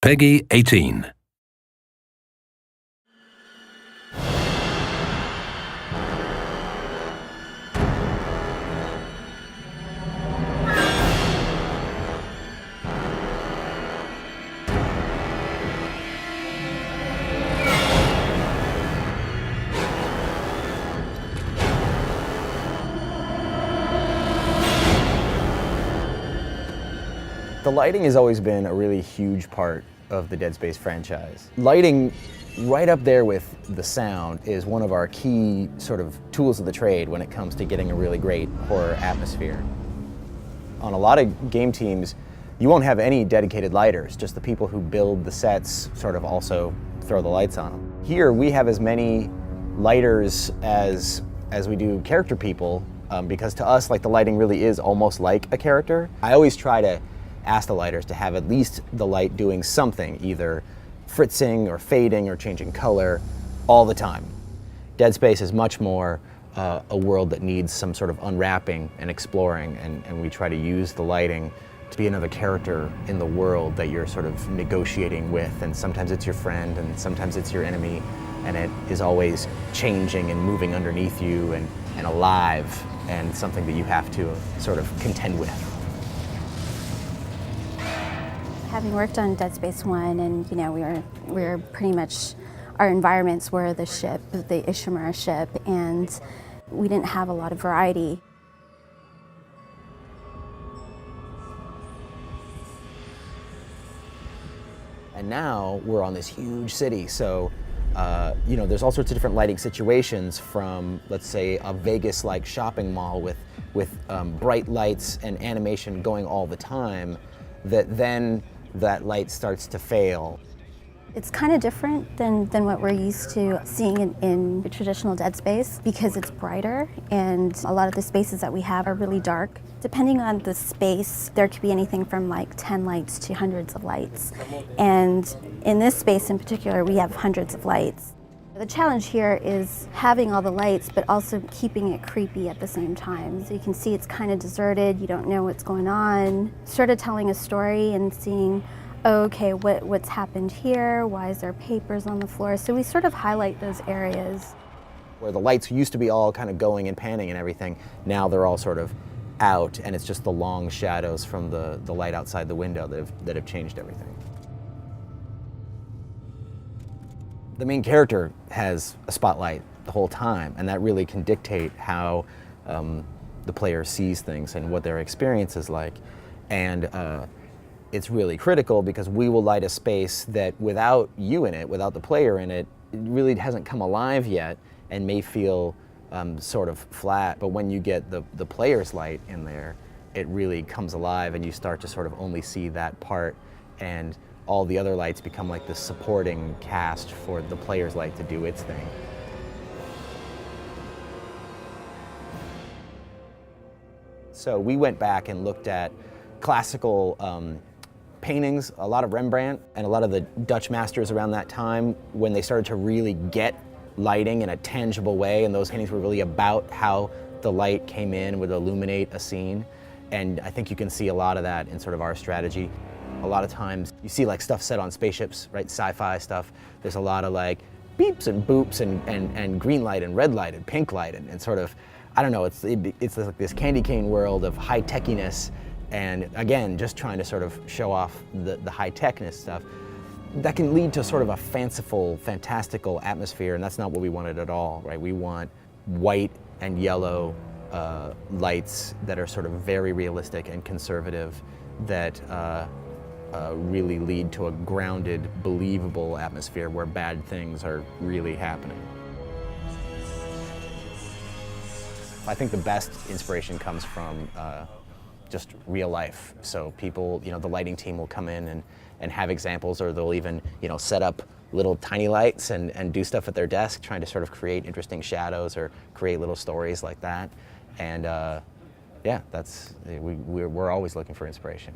Peggy 18. The lighting has always been a really huge part of the Dead Space franchise. Lighting, right up there with the sound, is one of our key sort of tools of the trade when it comes to getting a really great horror atmosphere. On a lot of game teams, you won't have any dedicated lighters, just the people who build the sets sort of also throw the lights on them. Here we have as many lighters as we do character people, because to us, like, the lighting really is almost like a character. I always try to ask the lighters to have at least the light doing something, either fritzing or fading or changing color all the time. Dead Space is much more a world that needs some sort of unwrapping and exploring, and we try to use the lighting to be another character in the world that you're sort of negotiating with, and sometimes it's your friend and sometimes it's your enemy, and it is always changing and moving underneath you and alive, and something that you have to sort of contend with. Having worked on Dead Space 1, and we were pretty much, our environments were the ship, the Ishimura ship, and we didn't have a lot of variety. And now we're on this huge city, so there's all sorts of different lighting situations, from, let's say, a Vegas-like shopping mall with bright lights and animation going all the time, that light starts to fail. It's kind of different than what we're used to seeing in the traditional Dead Space, because it's brighter, and a lot of the spaces that we have are really dark. Depending on the space, there could be anything from like 10 lights to hundreds of lights. And in this space in particular, we have hundreds of lights. The challenge here is having all the lights, but also keeping it creepy at the same time. So you can see it's kind of deserted, you don't know what's going on. Sort of telling a story and seeing, oh, okay, what's happened here? Why is there papers on the floor? So we sort of highlight those areas. Where the lights used to be all kind of going and panning and everything, now they're all sort of out, and it's just the long shadows from the light outside the window that have changed everything. The main character has a spotlight the whole time, and that really can dictate how the player sees things and what their experience is like. And it's really critical, because we will light a space that without you in it, without the player in it, it really hasn't come alive yet and may feel sort of flat. But when you get the player's light in there, it really comes alive, and you start to sort of only see that part, and all the other lights become like the supporting cast for the player's light to do its thing. So we went back and looked at classical paintings, a lot of Rembrandt and a lot of the Dutch masters around that time, when they started to really get lighting in a tangible way, and those paintings were really about how the light came in and would illuminate a scene. And I think you can see a lot of that in sort of our strategy. A lot of times you see like stuff set on spaceships, right? Sci-fi stuff. There's a lot of like beeps and boops and green light and red light and pink light and sort of, I don't know, it's like this candy cane world of high techiness, and again, just trying to sort of show off the high techness stuff. That can lead to sort of a fanciful, fantastical atmosphere, and that's not what we wanted at all, right? We want white and yellow lights that are sort of very realistic and conservative, that really lead to a grounded, believable atmosphere where bad things are really happening. I think the best inspiration comes from just real life. So people, the lighting team will come in and have examples, or they'll even, set up little tiny lights and do stuff at their desk, trying to sort of create interesting shadows or create little stories like that. And yeah, we're always looking for inspiration.